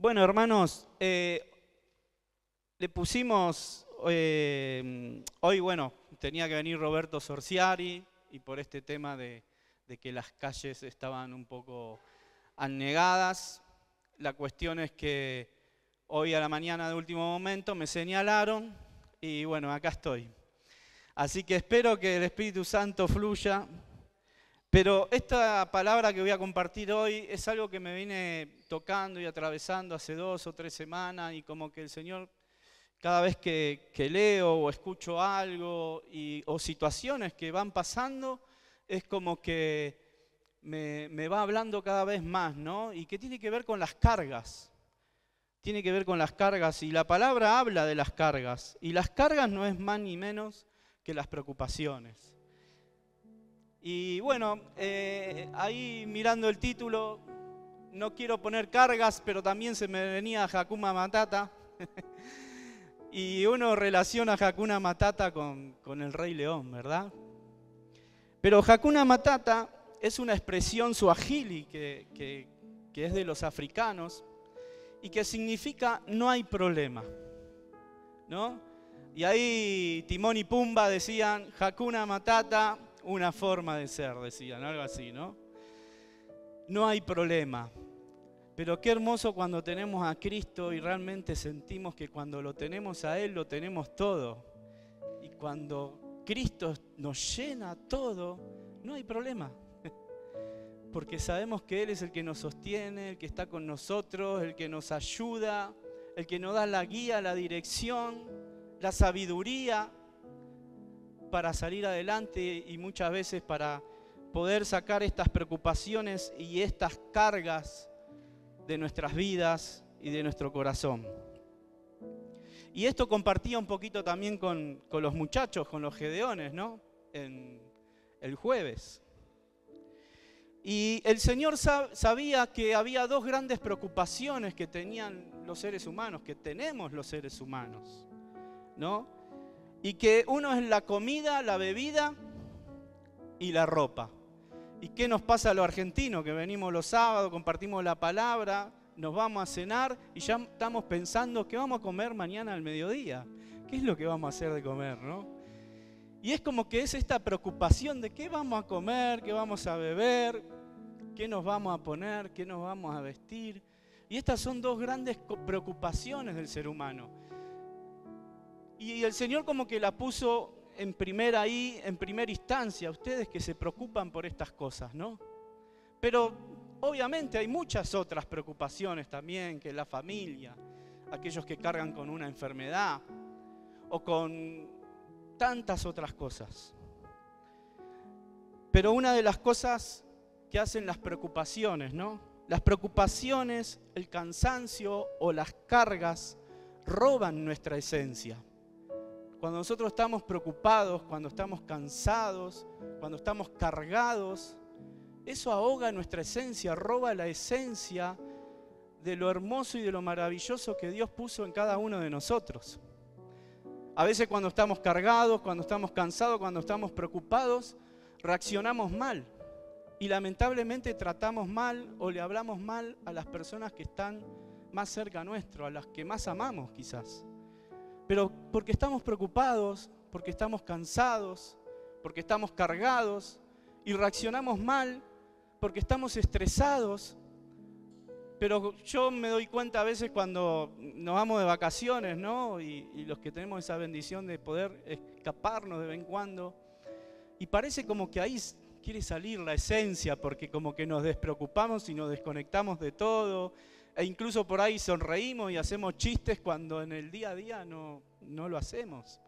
Bueno, hermanos, le pusimos, hoy, bueno, tenía que venir Roberto Sorciari y por este tema de que las calles estaban un poco anegadas. La cuestión es que hoy a la mañana de último momento me señalaron y bueno, acá estoy. Así que espero que el Espíritu Santo fluya. Pero esta palabra que voy a compartir hoy es algo que me viene tocando y atravesando hace 2 o 3 semanas y como que el Señor, cada vez que leo o escucho algo o situaciones que van pasando, es como que me va hablando cada vez más, ¿no? Y que tiene que ver con las cargas. Tiene que ver con las cargas y la palabra habla de las cargas. Y las cargas no es más ni menos que las preocupaciones. Y bueno, ahí mirando el título, no quiero poner cargas, pero también se me venía Hakuna Matata. Y uno relaciona Hakuna Matata con el Rey León, ¿verdad? Pero Hakuna Matata es una expresión suajili que es de los africanos y que significa no hay problema, ¿no? Y ahí Timón y Pumba decían Hakuna Matata, una forma de ser, decían, algo así, ¿no? No hay problema. Pero qué hermoso cuando tenemos a Cristo y realmente sentimos que cuando lo tenemos a Él, lo tenemos todo. Y cuando Cristo nos llena todo, no hay problema. Porque sabemos que Él es el que nos sostiene, el que está con nosotros, el que nos ayuda, el que nos da la guía, la dirección, la sabiduría para salir adelante y muchas veces para poder sacar estas preocupaciones y estas cargas de nuestras vidas y de nuestro corazón. Y esto compartía un poquito también con los muchachos, con los gedeones, ¿no? En el jueves. Y el Señor sabía que había 2 grandes preocupaciones que tenían los seres humanos, que tenemos los seres humanos, ¿no? Y que uno es la comida, la bebida y la ropa. ¿Y qué nos pasa a los argentinos? Que venimos los sábados, compartimos la palabra, nos vamos a cenar y ya estamos pensando qué vamos a comer mañana al mediodía. ¿Qué es lo que vamos a hacer de comer, no? Y es como que es esta preocupación de qué vamos a comer, qué vamos a beber, qué nos vamos a poner, qué nos vamos a vestir. Y estas son 2 grandes preocupaciones del ser humano. Y el Señor como que la puso en primera instancia, ustedes que se preocupan por estas cosas, ¿no? Pero obviamente hay muchas otras preocupaciones también, que la familia, aquellos que cargan con una enfermedad o con tantas otras cosas. Pero una de las cosas que hacen las preocupaciones, ¿no? Las preocupaciones, el cansancio o las cargas roban nuestra esencia. Cuando nosotros estamos preocupados, cuando estamos cansados, cuando estamos cargados, eso ahoga nuestra esencia, roba la esencia de lo hermoso y de lo maravilloso que Dios puso en cada uno de nosotros. A veces cuando estamos cargados, cuando estamos cansados, cuando estamos preocupados, reaccionamos mal. Y lamentablemente tratamos mal o le hablamos mal a las personas que están más cerca nuestro, a las que más amamos quizás. Pero porque estamos preocupados, porque estamos cansados, porque estamos cargados y reaccionamos mal, porque estamos estresados. Pero yo me doy cuenta a veces cuando nos vamos de vacaciones, ¿no? Y los que tenemos esa bendición de poder escaparnos de vez en cuando. Y parece como que ahí quiere salir la esencia, porque como que nos despreocupamos y nos desconectamos de todo. E incluso por ahí sonreímos y hacemos chistes cuando en el día a día no lo hacemos.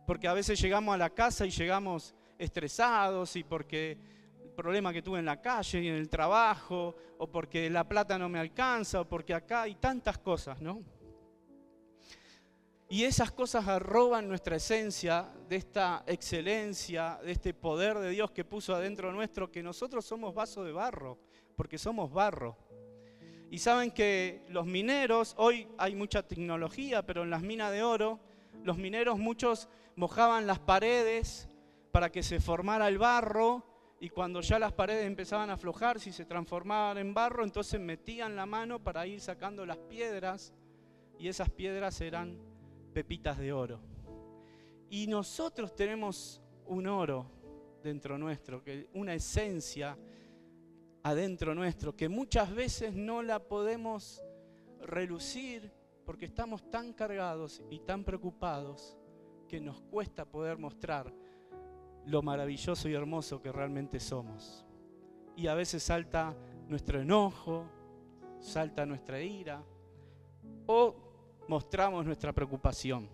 Porque a veces llegamos a la casa y llegamos estresados y porque el problema que tuve en la calle y en el trabajo, o porque la plata no me alcanza, o porque acá hay tantas cosas, ¿no? Y esas cosas roban nuestra esencia de esta excelencia, de este poder de Dios que puso adentro nuestro, que nosotros somos vaso de barro, porque somos barro. Y saben que los mineros, hoy hay mucha tecnología, pero en las minas de oro, los mineros muchos mojaban las paredes para que se formara el barro y cuando ya las paredes empezaban a aflojarse y se transformaban en barro, entonces metían la mano para ir sacando las piedras, y esas piedras eran pepitas de oro. Y nosotros tenemos un oro dentro nuestro, una esencia adentro nuestro, que muchas veces no la podemos relucir porque estamos tan cargados y tan preocupados que nos cuesta poder mostrar lo maravilloso y hermoso que realmente somos. Y a veces salta nuestro enojo, salta nuestra ira, o mostramos nuestra preocupación.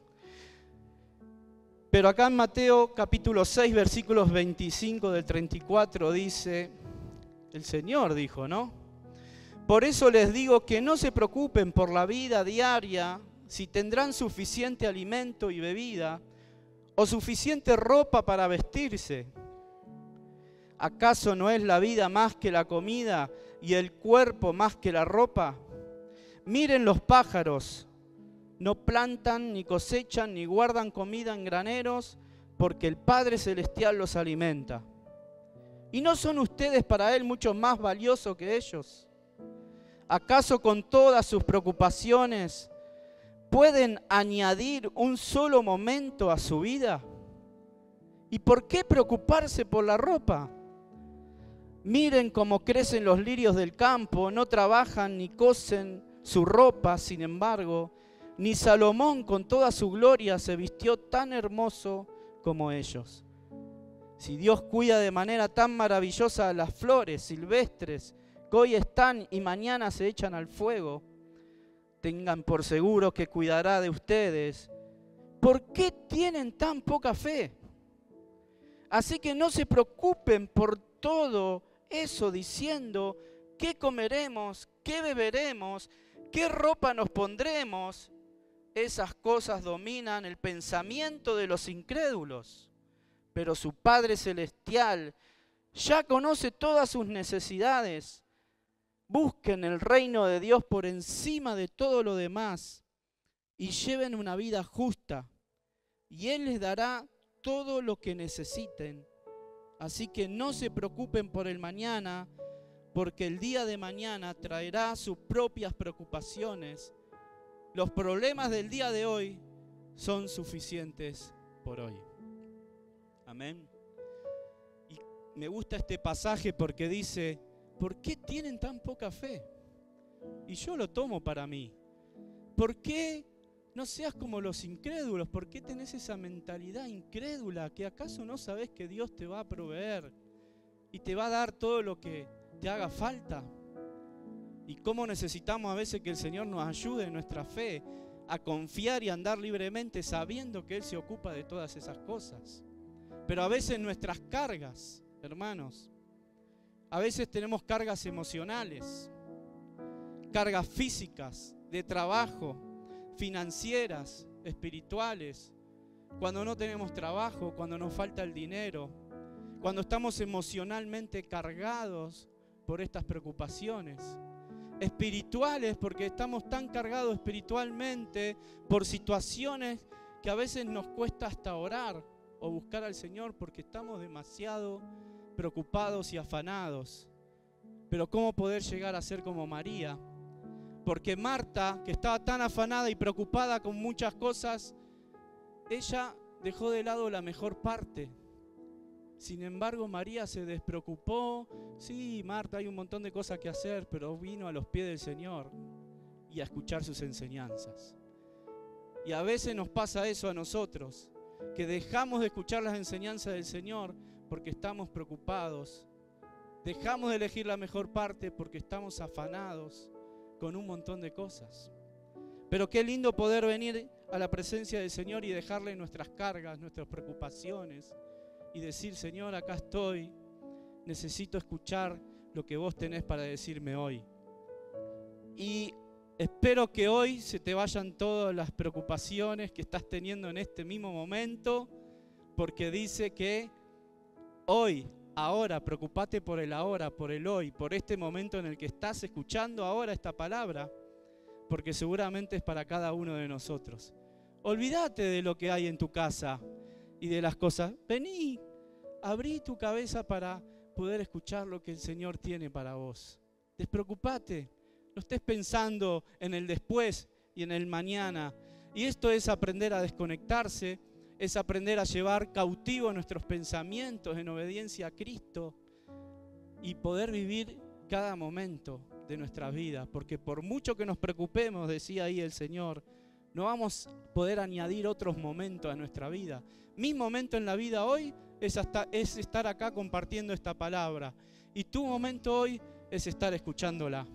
Pero acá en Mateo capítulo 6, versículos 25 del 34 dice, el Señor dijo, ¿no? Por eso les digo que no se preocupen por la vida diaria, si tendrán suficiente alimento y bebida, o suficiente ropa para vestirse. ¿Acaso no es la vida más que la comida y el cuerpo más que la ropa? Miren los pájaros, no plantan, ni cosechan, ni guardan comida en graneros, porque el Padre Celestial los alimenta. ¿Y no son ustedes para Él mucho más valiosos que ellos? ¿Acaso con todas sus preocupaciones pueden añadir un solo momento a su vida? ¿Y por qué preocuparse por la ropa? Miren cómo crecen los lirios del campo, no trabajan ni cosen su ropa, sin embargo, ni Salomón con toda su gloria se vistió tan hermoso como ellos. Si Dios cuida de manera tan maravillosa a las flores silvestres que hoy están y mañana se echan al fuego, tengan por seguro que cuidará de ustedes. ¿Por qué tienen tan poca fe? Así que no se preocupen por todo eso diciendo qué comeremos, qué beberemos, qué ropa nos pondremos. Esas cosas dominan el pensamiento de los incrédulos. Pero su Padre Celestial ya conoce todas sus necesidades. Busquen el reino de Dios por encima de todo lo demás y lleven una vida justa, y Él les dará todo lo que necesiten. Así que no se preocupen por el mañana, porque el día de mañana traerá sus propias preocupaciones. Los problemas del día de hoy son suficientes por hoy. Amén. Y me gusta este pasaje porque dice, ¿por qué tienen tan poca fe? Y yo lo tomo para mí. ¿Por qué no seas como los incrédulos? ¿Por qué tenés esa mentalidad incrédula? ¿Que acaso no sabés que Dios te va a proveer y te va a dar todo lo que te haga falta? Y cómo necesitamos a veces que el Señor nos ayude en nuestra fe a confiar y andar libremente sabiendo que Él se ocupa de todas esas cosas. Pero a veces nuestras cargas, hermanos, a veces tenemos cargas emocionales, cargas físicas, de trabajo, financieras, espirituales, cuando no tenemos trabajo, cuando nos falta el dinero, cuando estamos emocionalmente cargados por estas preocupaciones, espirituales porque estamos tan cargados espiritualmente por situaciones que a veces nos cuesta hasta orar o buscar al Señor porque estamos demasiado preocupados y afanados. Pero ¿cómo poder llegar a ser como María? Porque Marta, que estaba tan afanada y preocupada con muchas cosas, ella dejó de lado la mejor parte. Sin embargo, María se despreocupó. Sí, Marta, hay un montón de cosas que hacer, pero vino a los pies del Señor y a escuchar sus enseñanzas. Y a veces nos pasa eso a nosotros, que dejamos de escuchar las enseñanzas del Señor porque estamos preocupados. Dejamos de elegir la mejor parte porque estamos afanados con un montón de cosas. Pero qué lindo poder venir a la presencia del Señor y dejarle nuestras cargas, nuestras preocupaciones y decir, Señor, acá estoy, necesito escuchar lo que vos tenés para decirme hoy. Y espero que hoy se te vayan todas las preocupaciones que estás teniendo en este mismo momento, porque dice que hoy, ahora, preocupate por el ahora, por el hoy, por este momento en el que estás escuchando ahora esta palabra, porque seguramente es para cada uno de nosotros. Olvídate de lo que hay en tu casa y de las cosas. Vení, abrí tu cabeza para poder escuchar lo que el Señor tiene para vos. Despreocupate, no estés pensando en el después y en el mañana. Y esto es aprender a desconectarse, es aprender a llevar cautivo nuestros pensamientos en obediencia a Cristo y poder vivir cada momento de nuestras vidas. Porque por mucho que nos preocupemos, decía ahí el Señor, no vamos a poder añadir otros momentos a nuestra vida. Mi momento en la vida hoy es estar acá compartiendo esta palabra. Y tu momento hoy es estar escuchándola.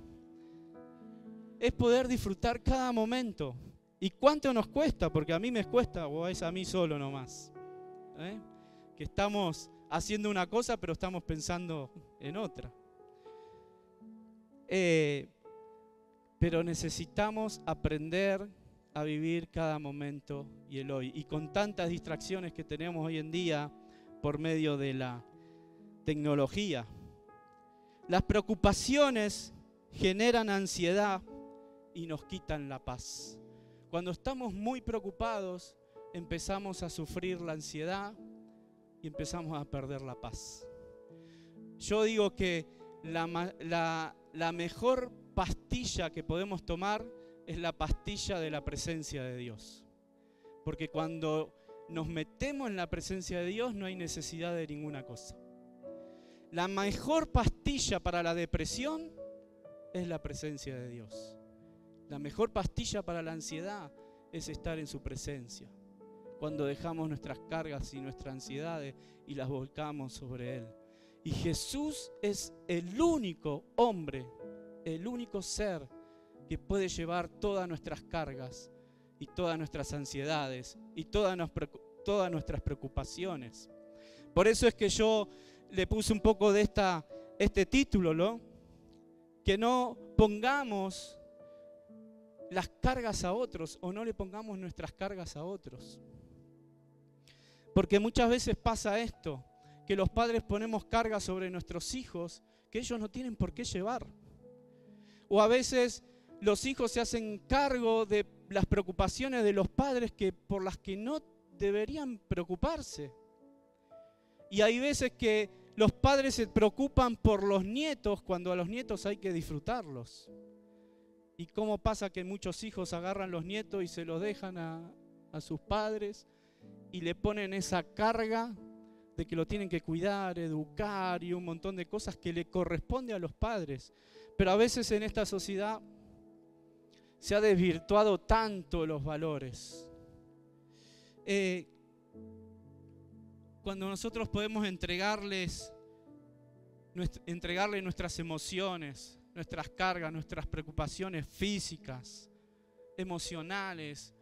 Es poder disfrutar cada momento. ¿Y cuánto nos cuesta? Porque a mí me cuesta, o es a mí solo nomás. Que estamos haciendo una cosa, pero estamos pensando en otra. Pero necesitamos aprender a vivir cada momento y el hoy. Y con tantas distracciones que tenemos hoy en día por medio de la tecnología. Las preocupaciones generan ansiedad y nos quitan la paz. Cuando estamos muy preocupados, empezamos a sufrir la ansiedad y empezamos a perder la paz. Yo digo que la mejor pastilla que podemos tomar es la pastilla de la presencia de Dios. Porque cuando nos metemos en la presencia de Dios no hay necesidad de ninguna cosa. La mejor pastilla para la depresión es la presencia de Dios. La mejor pastilla para la ansiedad es estar en su presencia. Cuando dejamos nuestras cargas y nuestras ansiedades y las volcamos sobre Él. Y Jesús es el único hombre, el único ser que puede llevar todas nuestras cargas y todas nuestras ansiedades y todas nuestras preocupaciones. Por eso es que yo le puse un poco de este título, ¿no? Que no pongamos las cargas a otros o no le pongamos nuestras cargas a otros. Porque muchas veces pasa esto, que los padres ponemos cargas sobre nuestros hijos que ellos no tienen por qué llevar. O a veces los hijos se hacen cargo de las preocupaciones de los padres por las que no deberían preocuparse. Y hay veces que los padres se preocupan por los nietos cuando a los nietos hay que disfrutarlos. ¿Y cómo pasa que muchos hijos agarran los nietos y se los dejan a sus padres y le ponen esa carga de que lo tienen que cuidar, educar y un montón de cosas que le corresponde a los padres? Pero a veces en esta sociedad se ha desvirtuado tanto los valores. Cuando nosotros podemos entregarle nuestras emociones, nuestras cargas, nuestras preocupaciones físicas, emocionales,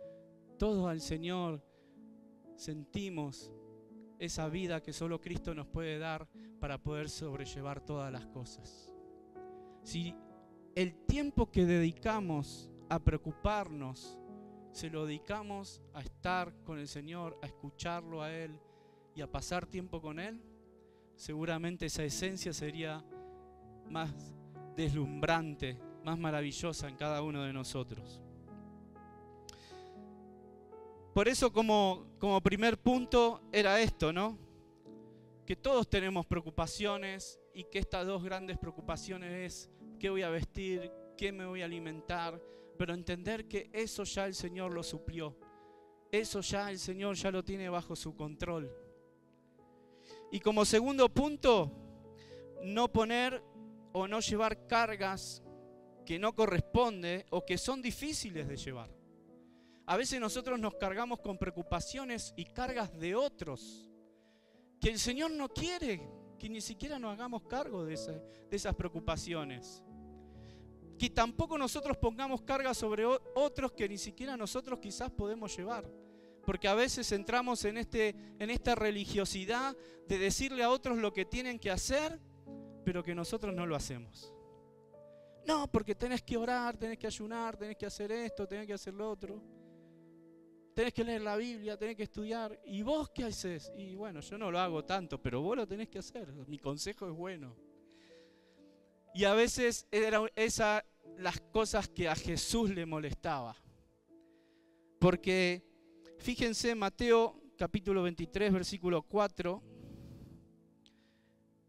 todo al Señor, sentimos esa vida que solo Cristo nos puede dar para poder sobrellevar todas las cosas. Si el tiempo que dedicamos a preocuparnos, se lo dedicamos a estar con el Señor, a escucharlo a Él y a pasar tiempo con Él, seguramente esa esencia sería más deslumbrante, más maravillosa en cada uno de nosotros. Por eso como primer punto era esto, ¿no? Que todos tenemos preocupaciones y que estas dos grandes preocupaciones es qué voy a vestir, qué me voy a alimentar, pero entender que eso ya el Señor lo suplió. Eso ya el Señor ya lo tiene bajo su control. Y como segundo punto, no poner o no llevar cargas que no corresponden o que son difíciles de llevar. A veces nosotros nos cargamos con preocupaciones y cargas de otros, que el Señor no quiere que ni siquiera nos hagamos cargo de esas preocupaciones. Que tampoco nosotros pongamos cargas sobre otros que ni siquiera nosotros quizás podemos llevar. Porque a veces entramos en esta religiosidad de decirle a otros lo que tienen que hacer, pero que nosotros no lo hacemos. No, porque tenés que orar, tenés que ayunar, tenés que hacer esto, tenés que hacer lo otro. Tenés que leer la Biblia, tenés que estudiar. ¿Y vos qué haces? Y bueno, yo no lo hago tanto, pero vos lo tenés que hacer. Mi consejo es bueno. Y a veces eran esas las cosas que a Jesús le molestaba. Porque fíjense, Mateo capítulo 23, versículo 4.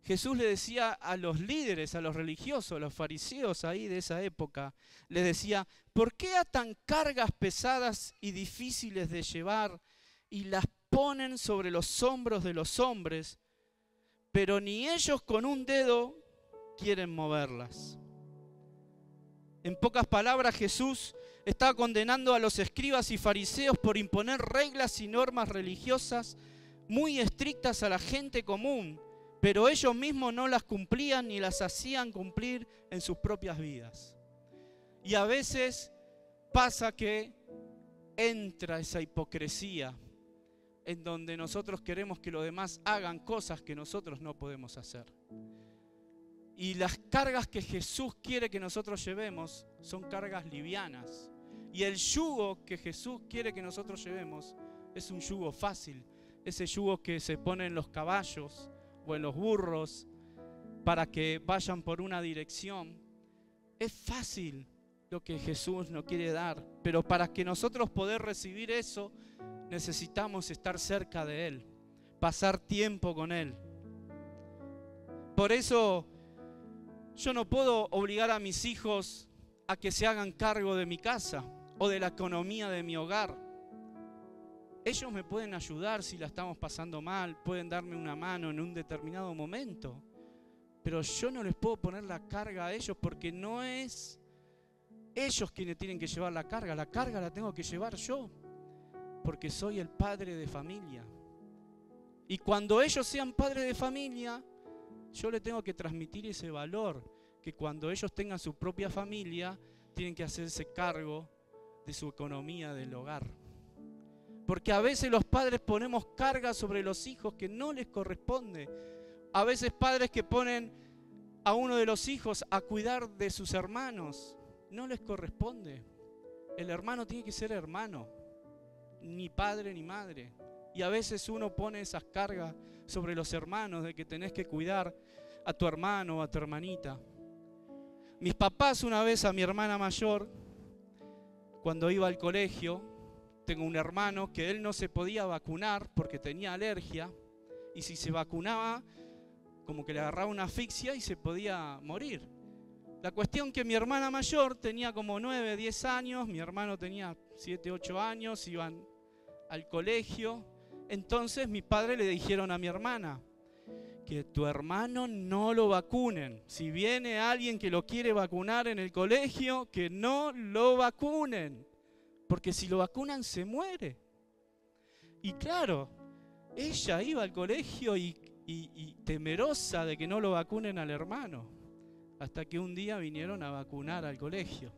Jesús le decía a los líderes, a los religiosos, a los fariseos ahí de esa época, les decía, ¿por qué atan cargas pesadas y difíciles de llevar y las ponen sobre los hombros de los hombres, pero ni ellos con un dedo quieren moverlas? En pocas palabras, Jesús estaba condenando a los escribas y fariseos por imponer reglas y normas religiosas muy estrictas a la gente común, pero ellos mismos no las cumplían ni las hacían cumplir en sus propias vidas. Y a veces pasa que entra esa hipocresía en donde nosotros queremos que los demás hagan cosas que nosotros no podemos hacer. Y las cargas que Jesús quiere que nosotros llevemos son cargas livianas. Y el yugo que Jesús quiere que nosotros llevemos es un yugo fácil. Ese yugo que se pone en los caballos o en los burros para que vayan por una dirección. Es fácil lo que Jesús nos quiere dar, pero para que nosotros poder recibir eso, necesitamos estar cerca de Él, pasar tiempo con Él. Por eso yo no puedo obligar a mis hijos a que se hagan cargo de mi casa o de la economía de mi hogar. Ellos me pueden ayudar si la estamos pasando mal, pueden darme una mano en un determinado momento, pero yo no les puedo poner la carga a ellos porque no es ellos quienes tienen que llevar la carga la tengo que llevar yo, porque soy el padre de familia. Y cuando ellos sean padres de familia, yo les tengo que transmitir ese valor, que cuando ellos tengan su propia familia, tienen que hacerse cargo de su economía del hogar. Porque a veces los padres ponemos carga sobre los hijos que no les corresponde. A veces padres que ponen a uno de los hijos a cuidar de sus hermanos, no les corresponde. El hermano tiene que ser hermano, ni padre ni madre. Y a veces uno pone esas cargas sobre los hermanos de que tenés que cuidar a tu hermano o a tu hermanita. Mis papás una vez a mi hermana mayor, cuando iba al colegio, tengo un hermano que él no se podía vacunar porque tenía alergia y si se vacunaba como que le agarraba una asfixia y se podía morir. La cuestión que mi hermana mayor tenía como 9, 10 años, mi hermano tenía 7, 8 años, iban al colegio. Entonces mis padres le dijeron a mi hermana que tu hermano no lo vacunen. Si viene alguien que lo quiere vacunar en el colegio, que no lo vacunen. Porque si lo vacunan se muere. Y claro, ella iba al colegio y temerosa de que no lo vacunen al hermano. Hasta que un día vinieron a vacunar al colegio.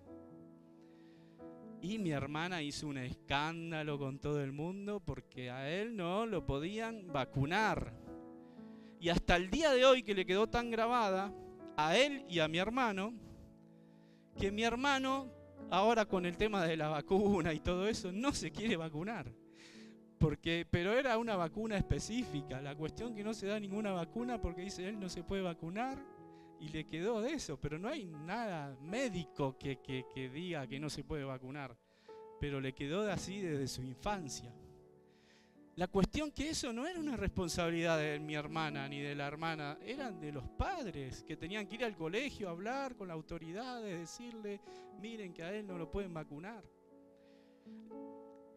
Y mi hermana hizo un escándalo con todo el mundo porque a él no lo podían vacunar. Y hasta el día de hoy que le quedó tan grabada a él y a mi hermano, que mi hermano ahora con el tema de la vacuna y todo eso no se quiere vacunar. Pero era una vacuna específica. La cuestión que no se da ninguna vacuna porque dice él no se puede vacunar y le quedó de eso. Pero no hay nada médico que diga que no se puede vacunar. Pero le quedó de así desde su infancia. La cuestión que eso no era una responsabilidad de mi hermana ni de la hermana, eran de los padres que tenían que ir al colegio a hablar con la autoridad, decirle, miren que a él no lo pueden vacunar.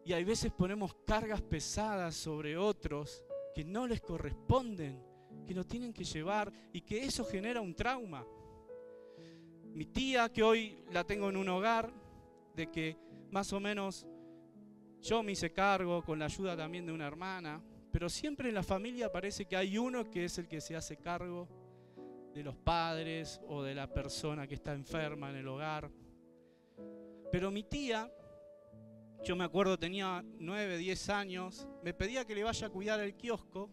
Y hay veces ponemos cargas pesadas sobre otros que no les corresponden, que lo tienen que llevar y que eso genera un trauma. Mi tía, que hoy la tengo en un hogar, de que más o menos yo me hice cargo con la ayuda también de una hermana, pero siempre en la familia parece que hay uno que es el que se hace cargo de los padres o de la persona que está enferma en el hogar. Pero mi tía, yo me acuerdo tenía 9, 10 años, me pedía que le vaya a cuidar el kiosco,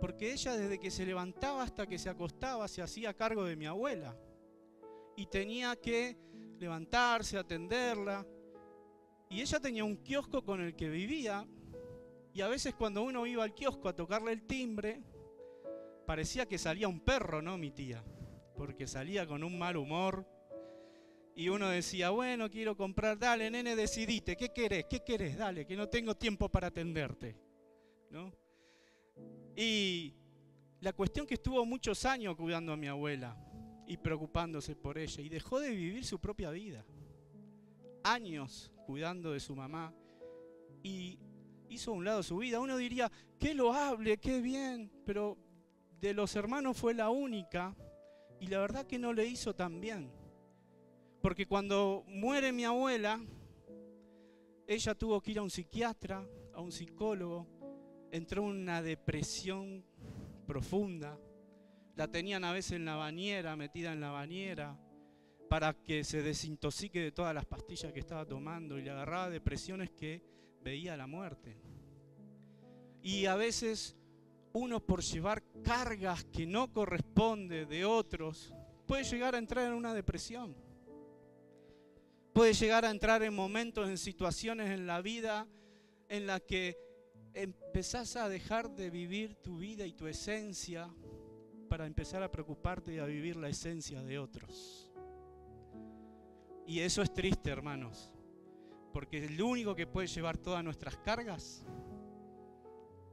porque ella desde que se levantaba hasta que se acostaba se hacía cargo de mi abuela. Y tenía que levantarse, atenderla. Y ella tenía un kiosco con el que vivía, y a veces cuando uno iba al kiosco a tocarle el timbre, parecía que salía un perro, ¿no, mi tía? Porque salía con un mal humor, y uno decía, bueno, quiero comprar, dale, nene, decidite, ¿qué querés? Dale, que no tengo tiempo para atenderte, ¿no? Y La cuestión que estuvo muchos años cuidando a mi abuela y preocupándose por ella y dejó de vivir su propia vida. Años cuidando de su mamá y hizo a un lado su vida. Uno diría, qué loable, qué bien, pero de los hermanos fue la única y la verdad que no le hizo tan bien. Porque cuando muere mi abuela, ella tuvo que ir a un psiquiatra, a un psicólogo, entró en una depresión profunda, la tenían a veces en la bañera, metida en la bañera, para que se desintoxique de todas las pastillas que estaba tomando y le agarraba depresiones que veía la muerte. Y a veces uno por llevar cargas que no corresponden de otros, puede llegar a entrar en una depresión. Puede llegar a entrar en momentos, en situaciones en la vida en las que empezás a dejar de vivir tu vida y tu esencia para empezar a preocuparte y a vivir la esencia de otros. Y eso es triste, hermanos, porque el único que puede llevar todas nuestras cargas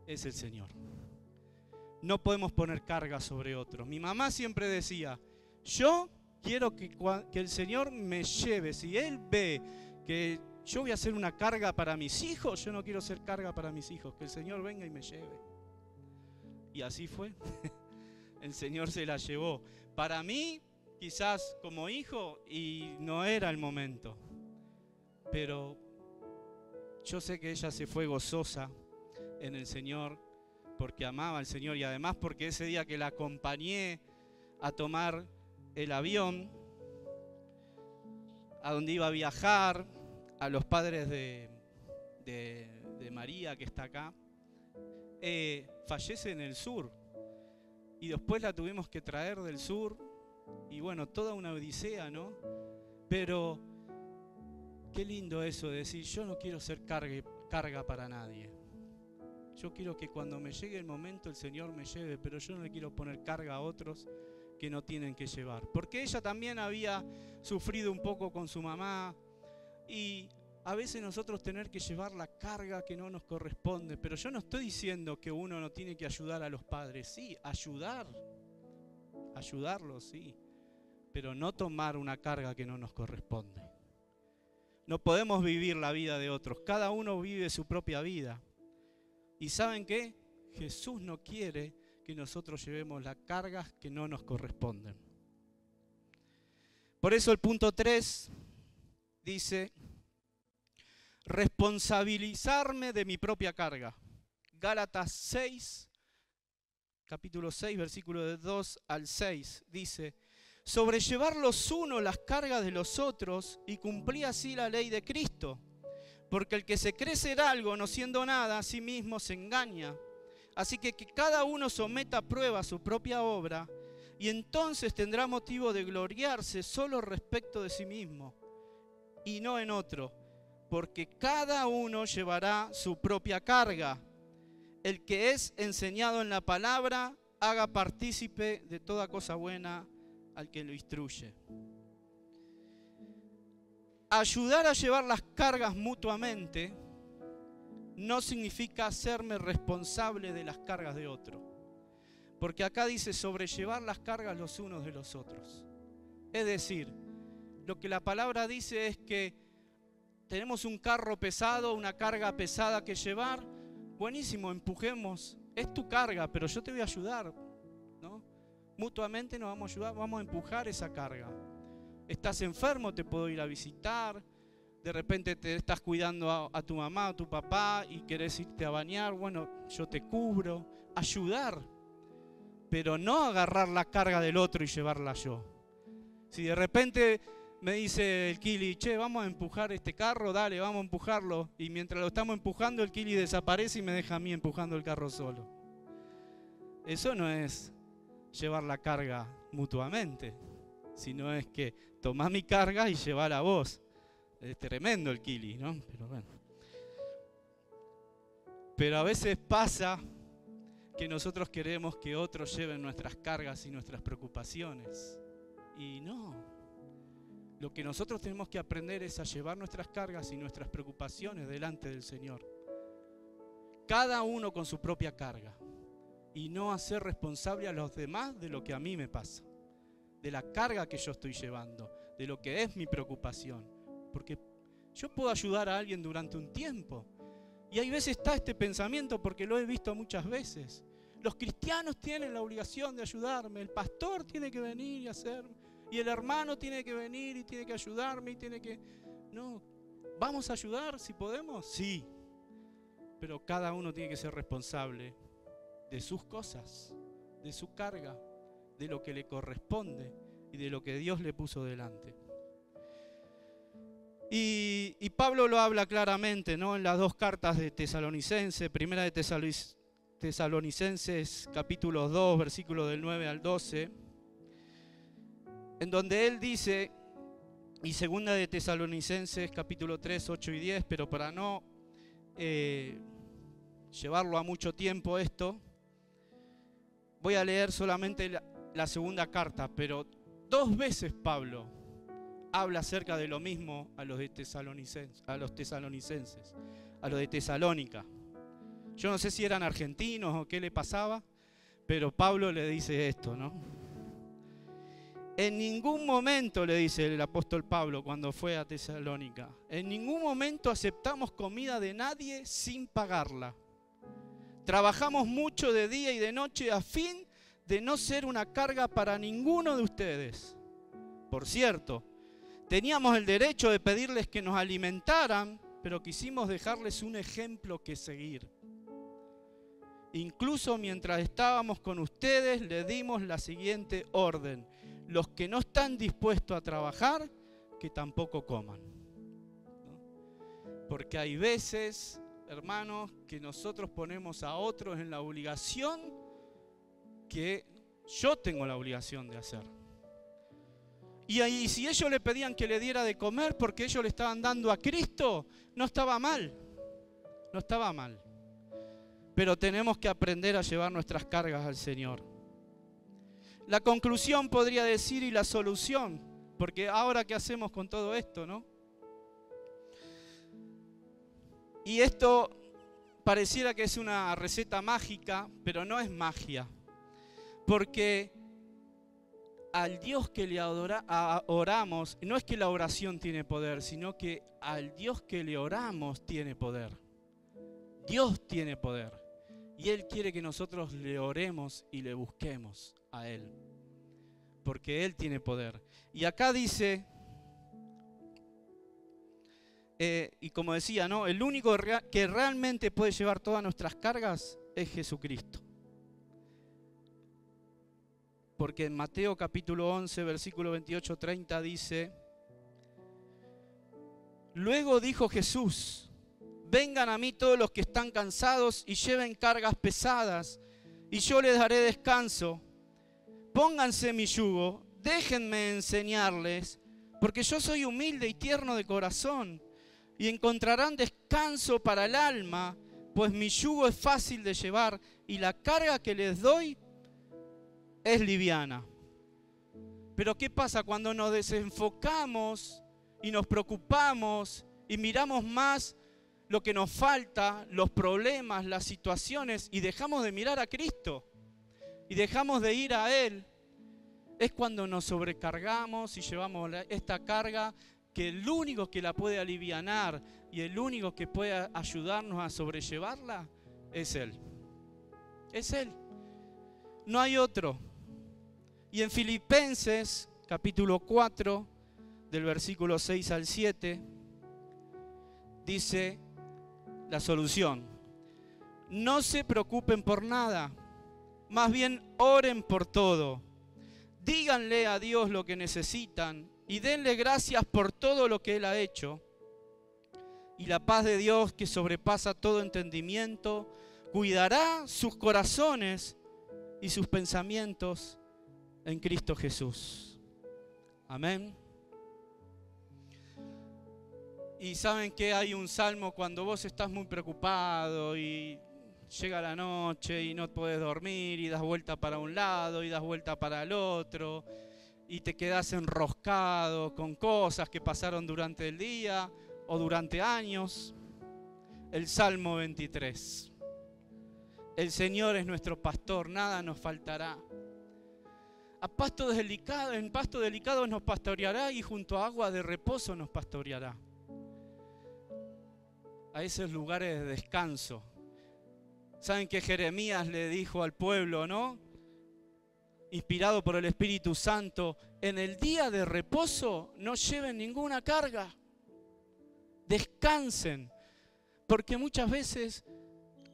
es el Señor. No podemos poner cargas sobre otros. Mi mamá siempre decía, yo quiero que el Señor me lleve. Si Él ve que yo voy a ser una carga para mis hijos, yo no quiero ser carga para mis hijos, que el Señor venga y me lleve. Y así fue. El Señor se la llevó. Para mí, quizás como hijo, y no era el momento. Pero yo sé que ella se fue gozosa en el Señor, porque amaba al Señor y además porque ese día que la acompañé a tomar el avión, a donde iba a viajar, a los padres de María, que está acá, fallece en el sur. Y después la tuvimos que traer del sur. Y bueno, toda una odisea, ¿no? Pero qué lindo eso de decir, yo no quiero ser carga para nadie. Yo quiero que cuando me llegue el momento el Señor me lleve, pero yo no le quiero poner carga a otros que no tienen que llevar. Porque ella también había sufrido un poco con su mamá y a veces nosotros tener que llevar la carga que no nos corresponde. Pero yo no estoy diciendo que uno no tiene que ayudar a los padres. Sí, ayudarlos, sí, pero no tomar una carga que no nos corresponde. No podemos vivir la vida de otros. Cada uno vive su propia vida. ¿Y saben qué? Jesús no quiere que nosotros llevemos las cargas que no nos corresponden. Por eso el punto 3 dice, responsabilizarme de mi propia carga. Gálatas 6, capítulo 6, versículo de 2 al 6, dice, sobrellevar los unos las cargas de los otros y cumplir así la ley de Cristo. Porque el que se cree ser algo no siendo nada, a sí mismo se engaña. Así que cada uno someta a prueba su propia obra y entonces tendrá motivo de gloriarse solo respecto de sí mismo y no en otro. Porque cada uno llevará su propia carga. El que es enseñado en la palabra, haga partícipe de toda cosa buena al que lo instruye. Ayudar a llevar las cargas mutuamente no significa hacerme responsable de las cargas de otro. Porque acá dice sobrellevar las cargas los unos de los otros. Es decir, lo que la palabra dice es que tenemos un carro pesado, una carga pesada que llevar. Buenísimo, empujemos. Es tu carga, pero yo te voy a ayudar, ¿no? Mutuamente nos vamos a ayudar, vamos a empujar esa carga. Estás enfermo, te puedo ir a visitar. De repente te estás cuidando a tu mamá, a tu papá y querés irte a bañar. Bueno, yo te cubro. Ayudar, pero no agarrar la carga del otro y llevarla yo. Si de repente me dice el Kili, che, vamos a empujar este carro, dale, vamos a empujarlo. Y mientras lo estamos empujando, el Kili desaparece y me deja a mí empujando el carro solo. Eso no es llevar la carga mutuamente, sino es que tomá mi carga y llevala a vos. Es tremendo el Kili, ¿no? Pero bueno. Pero a veces pasa que nosotros queremos que otros lleven nuestras cargas y nuestras preocupaciones. Y no. Lo que nosotros tenemos que aprender es a llevar nuestras cargas y nuestras preocupaciones delante del Señor. Cada uno con su propia carga. y no hacer responsable a los demás de lo que a mí me pasa, de la carga que yo estoy llevando, de lo que es mi preocupación. Porque yo puedo ayudar a alguien durante un tiempo. Y hay veces está este pensamiento, porque lo he visto muchas veces. Los cristianos tienen la obligación de ayudarme, el pastor tiene que venir y hacer, y el hermano tiene que venir y tiene que ayudarme y tiene que... No, ¿vamos a ayudar si podemos? Sí, pero cada uno tiene que ser responsable de sus cosas, de su carga, de lo que le corresponde y de lo que Dios le puso delante. Y Pablo lo habla claramente, ¿no? En las dos cartas de Tesalonicenses, primera de Tesalonicenses capítulo 2, versículos del 9 al 12, en donde él dice, y segunda de Tesalonicenses capítulo 3, 8 y 10, pero para no llevarlo a mucho tiempo esto, voy a leer solamente la segunda carta, pero 2 veces Pablo habla acerca de lo mismo a los tesalonicenses, a los de Tesalónica. Yo no sé si eran argentinos o qué le pasaba, pero Pablo le dice esto, ¿no? En ningún momento, le dice el apóstol Pablo cuando fue a Tesalónica, en ningún momento aceptamos comida de nadie sin pagarla. Trabajamos mucho de día y de noche a fin de no ser una carga para ninguno de ustedes. Por cierto, teníamos el derecho de pedirles que nos alimentaran, pero quisimos dejarles un ejemplo que seguir. Incluso mientras estábamos con ustedes, les dimos la siguiente orden: los que no están dispuestos a trabajar, que tampoco coman. ¿No? Porque hay veces, hermanos, que nosotros ponemos a otros en la obligación que yo tengo la obligación de hacer. Y ahí, si ellos le pedían que le diera de comer porque ellos le estaban dando a Cristo, no estaba mal. No estaba mal. Pero tenemos que aprender a llevar nuestras cargas al Señor. La conclusión podría decir, y la solución, porque ahora ¿qué hacemos con todo esto, no? Y esto pareciera que es una receta mágica, pero no es magia. Porque al Dios que le oramos, no es que la oración tiene poder, sino que al Dios que le oramos tiene poder. Dios tiene poder. Y Él quiere que nosotros le oremos y le busquemos a Él. Porque Él tiene poder. Y acá dice, y como decía, ¿no? El único que realmente puede llevar todas nuestras cargas es Jesucristo. Porque en Mateo capítulo 11, versículo 28-30 dice, luego dijo Jesús, vengan a mí todos los que están cansados y lleven cargas pesadas, y yo les daré descanso. Pónganse mi yugo, déjenme enseñarles, porque yo soy humilde y tierno de corazón, y encontrarán descanso para el alma, pues mi yugo es fácil de llevar, y la carga que les doy es liviana. Pero ¿qué pasa cuando nos desenfocamos y nos preocupamos y miramos más lo que nos falta, los problemas, las situaciones, y dejamos de mirar a Cristo y dejamos de ir a Él? Es cuando nos sobrecargamos y llevamos esta carga, que el único que la puede alivianar y el único que puede ayudarnos a sobrellevarla es Él. Es Él. No hay otro. Y en Filipenses capítulo 4, del versículo 6 al 7, dice la solución. No se preocupen por nada, más bien oren por todo. Díganle a Dios lo que necesitan y denle gracias por todo lo que Él ha hecho. Y la paz de Dios, que sobrepasa todo entendimiento, cuidará sus corazones y sus pensamientos en Cristo Jesús. Amén. Y saben que hay un salmo cuando vos estás muy preocupado y llega la noche y no podés dormir y das vuelta para un lado y das vuelta para el otro y te quedás enroscado con cosas que pasaron durante el día o durante años. El Salmo 23. El Señor es nuestro pastor, nada nos faltará. En pasto delicado nos pastoreará y junto a agua de reposo nos pastoreará. A esos lugares de descanso. ¿Saben que Jeremías le dijo al pueblo, no? Inspirado por el Espíritu Santo, en el día de reposo no lleven ninguna carga. Descansen. Porque muchas veces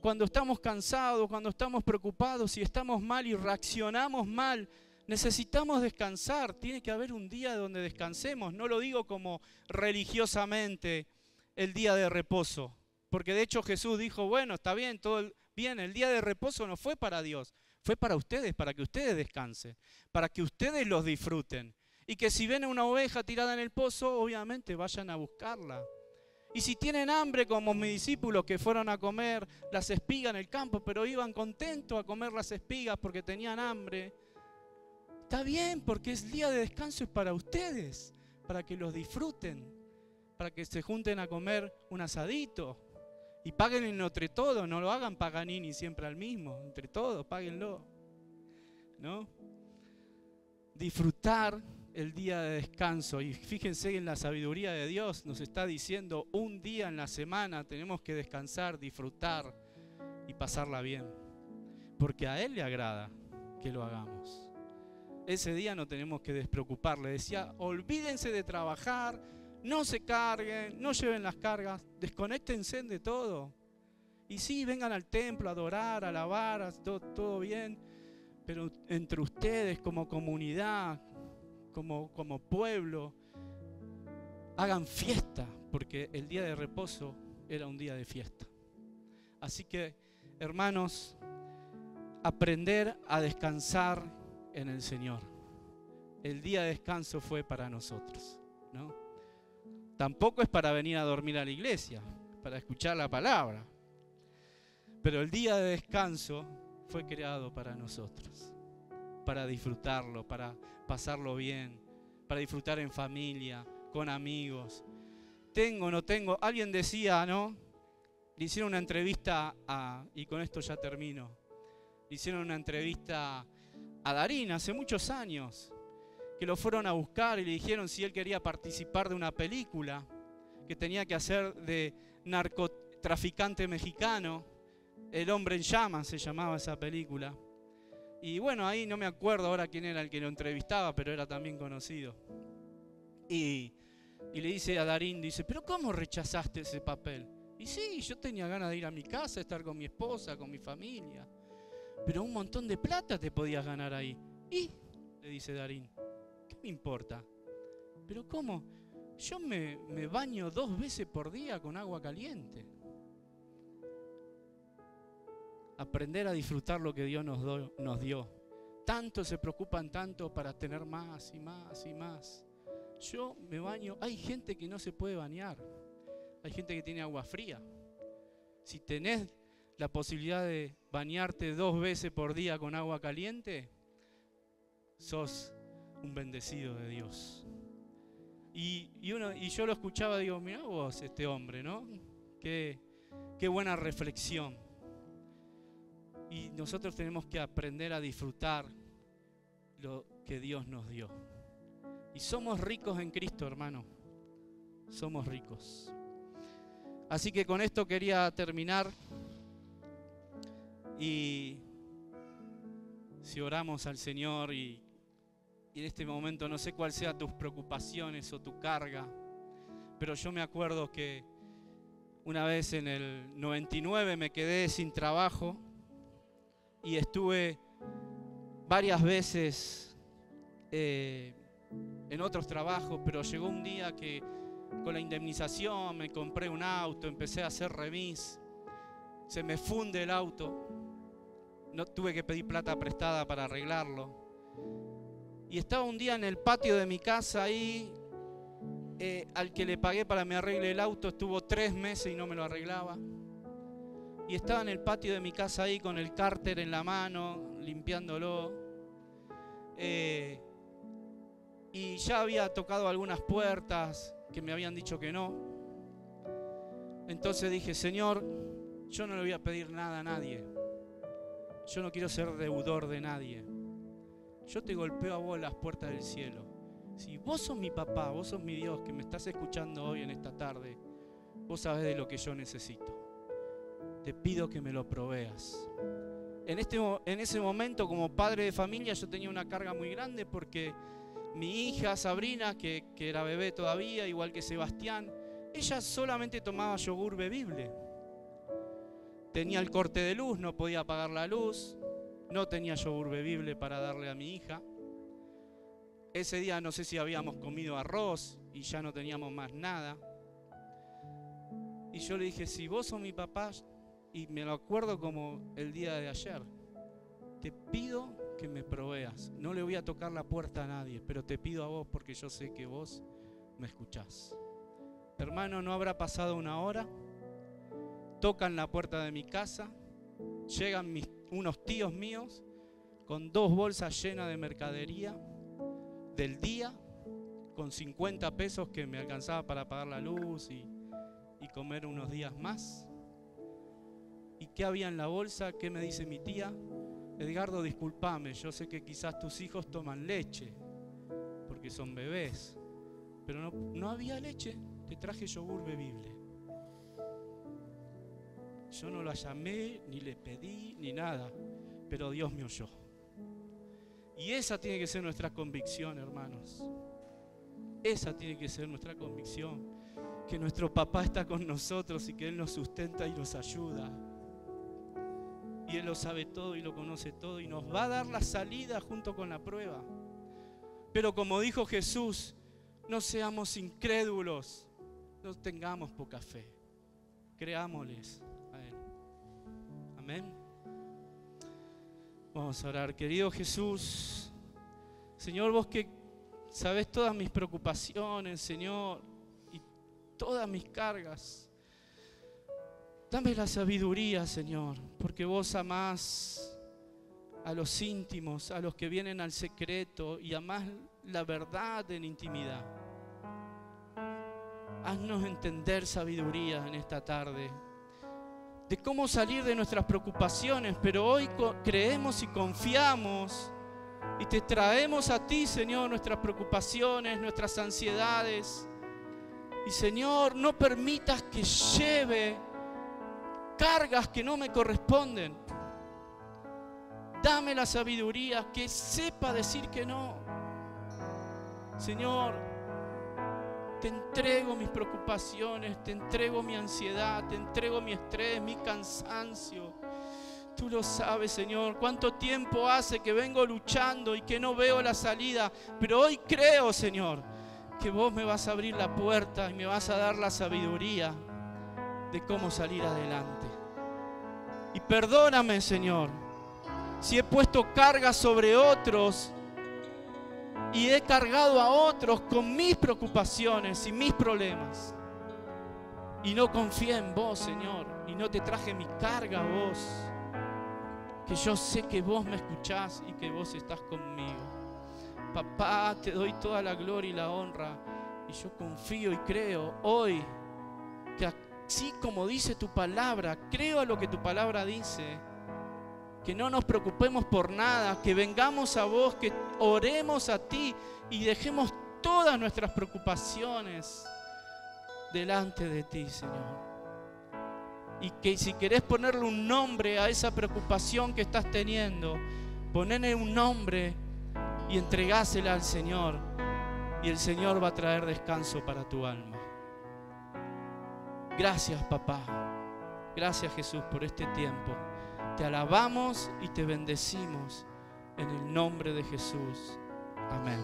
cuando estamos cansados, cuando estamos preocupados y estamos mal y reaccionamos mal, necesitamos descansar. Tiene que haber un día donde descansemos. No lo digo como religiosamente el día de reposo. Porque de hecho Jesús dijo, bueno, está bien, todo bien, el día de reposo no fue para Dios. Fue para ustedes, para que ustedes descansen, para que ustedes los disfruten. Y que si ven una oveja tirada en el pozo, obviamente vayan a buscarla. Y si tienen hambre, como mis discípulos que fueron a comer las espigas en el campo, pero iban contentos a comer las espigas porque tenían hambre, está bien, porque es día de descanso, es para ustedes, para que los disfruten, para que se junten a comer un asadito. Y paguen entre todos, no lo hagan Paganini siempre al mismo, entre todos, páguenlo, ¿no? Disfrutar el día de descanso. Y fíjense en la sabiduría de Dios, nos está diciendo un día en la semana tenemos que descansar, disfrutar y pasarla bien. Porque a Él le agrada que lo hagamos. Ese día no tenemos que despreocupar. Le decía, olvídense de trabajar, no se carguen, no lleven las cargas, desconéctense de todo. Y sí, vengan al templo a adorar, a alabar, todo bien, pero entre ustedes como comunidad, como pueblo, hagan fiesta, porque el día de reposo era un día de fiesta. Así que, hermanos, aprender a descansar en el Señor. El día de descanso fue para nosotros, ¿no? Tampoco es para venir a dormir a la iglesia, para escuchar la palabra. Pero el día de descanso fue creado para nosotros, para disfrutarlo, para pasarlo bien, para disfrutar en familia, con amigos. Tengo, no tengo. Alguien decía, ¿no? Le hicieron una entrevista y con esto ya termino. Le hicieron una entrevista a Darín hace muchos años, que lo fueron a buscar y le dijeron si él quería participar de una película que tenía que hacer de narcotraficante mexicano. El hombre en llamas se llamaba esa película. Y bueno, ahí no me acuerdo ahora quién era el que lo entrevistaba, pero era también conocido. Y le dice a Darín, dice, ¿pero cómo rechazaste ese papel? Y sí, yo tenía ganas de ir a mi casa, estar con mi esposa, con mi familia. Pero un montón de plata te podías ganar ahí. Y, le dice Darín, ¿qué me importa? ¿Pero cómo? Yo me baño 2 veces por día con agua caliente. Aprender a disfrutar lo que Dios nos dio. Tanto se preocupan tanto para tener más y más y más. Yo me baño, hay gente que no se puede bañar. Hay gente que tiene agua fría. Si tenés la posibilidad de bañarte 2 veces por día con agua caliente, sos un bendecido de Dios. Y yo lo escuchaba, digo, mirá vos este hombre, ¿no? Qué buena reflexión. Y nosotros tenemos que aprender a disfrutar lo que Dios nos dio. Y somos ricos en Cristo, hermano. Somos ricos. Así que con esto quería terminar. Y si oramos al Señor y en este momento no sé cuál sea tus preocupaciones o tu carga, pero yo me acuerdo que una vez en el 99 me quedé sin trabajo y estuve varias veces en otros trabajos, pero llegó un día que con la indemnización me compré un auto, empecé a hacer remis, se me funde el auto, no tuve que pedir plata prestada para arreglarlo. Y estaba un día en el patio de mi casa ahí, al que le pagué para que me arregle el auto, estuvo 3 meses y no me lo arreglaba. Y estaba en el patio de mi casa ahí con el cárter en la mano, limpiándolo. Y ya había tocado algunas puertas que me habían dicho que no. Entonces dije, Señor, yo no le voy a pedir nada a nadie. Yo no quiero ser deudor de nadie. Yo te golpeo a vos las puertas del cielo. Si vos sos mi papá, vos sos mi Dios, que me estás escuchando hoy en esta tarde, vos sabés de lo que yo necesito. Te pido que me lo proveas. En ese momento, como padre de familia, yo tenía una carga muy grande porque mi hija Sabrina, que era bebé todavía, igual que Sebastián, ella solamente tomaba yogur bebible. Tenía el corte de luz, no podía apagar la luz, no tenía yogur bebible para darle a mi hija. Ese día no sé si habíamos comido arroz y ya no teníamos más nada. Y yo le dije, si vos sos mi papá, y me lo acuerdo como el día de ayer, te pido que me proveas. No le voy a tocar la puerta a nadie, pero te pido a vos porque yo sé que vos me escuchás. Hermano, no habrá pasado una hora, tocan la puerta de mi casa, llegan unos tíos míos con 2 bolsas llenas de mercadería del día, con 50 pesos que me alcanzaba para pagar la luz y comer unos días más. ¿Y qué había en la bolsa? ¿Qué me dice mi tía? Edgardo, discúlpame, yo sé que quizás tus hijos toman leche, porque son bebés, pero no había leche, te traje yogur bebible. Yo no la llamé, ni le pedí, ni nada, pero Dios me oyó. Y esa tiene que ser nuestra convicción, hermanos. Esa tiene que ser nuestra convicción, que nuestro papá está con nosotros y que Él nos sustenta y nos ayuda. Y Él lo sabe todo y lo conoce todo y nos va a dar la salida junto con la prueba. Pero como dijo Jesús, no seamos incrédulos, no tengamos poca fe, creámosles a Él. Amén. Vamos a orar. Querido Jesús, Señor, vos que sabés todas mis preocupaciones, Señor, y todas mis cargas, dame la sabiduría, Señor, porque vos amás a los íntimos, a los que vienen al secreto y amás la verdad en intimidad. Haznos entender sabiduría en esta tarde, de cómo salir de nuestras preocupaciones, pero hoy creemos y confiamos y te traemos a ti, Señor, nuestras preocupaciones, nuestras ansiedades. Y Señor, no permitas que lleve cargas que no me corresponden. Dame la sabiduría, que sepa decir que no. Señor, te entrego mis preocupaciones, te entrego mi ansiedad, te entrego mi estrés, mi cansancio. Tú lo sabes, Señor, cuánto tiempo hace que vengo luchando y que no veo la salida, pero hoy creo, Señor, que vos me vas a abrir la puerta y me vas a dar la sabiduría de cómo salir adelante. Y perdóname, Señor, si he puesto cargas sobre otros y he cargado a otros con mis preocupaciones y mis problemas y no confié en vos, Señor, y no te traje mi carga a vos, que yo sé que vos me escuchás y que vos estás conmigo. Papá, te doy toda la gloria y la honra y yo confío y creo hoy que así como dice tu palabra, creo a lo que tu palabra dice, que no nos preocupemos por nada, que vengamos a vos, que oremos a ti y dejemos todas nuestras preocupaciones delante de ti, Señor. Y que si querés ponerle un nombre a esa preocupación que estás teniendo, ponele un nombre y entregásela al Señor, y el Señor va a traer descanso para tu alma. Gracias, papá. Gracias, Jesús, por este tiempo. Te alabamos y te bendecimos en el nombre de Jesús. Amén.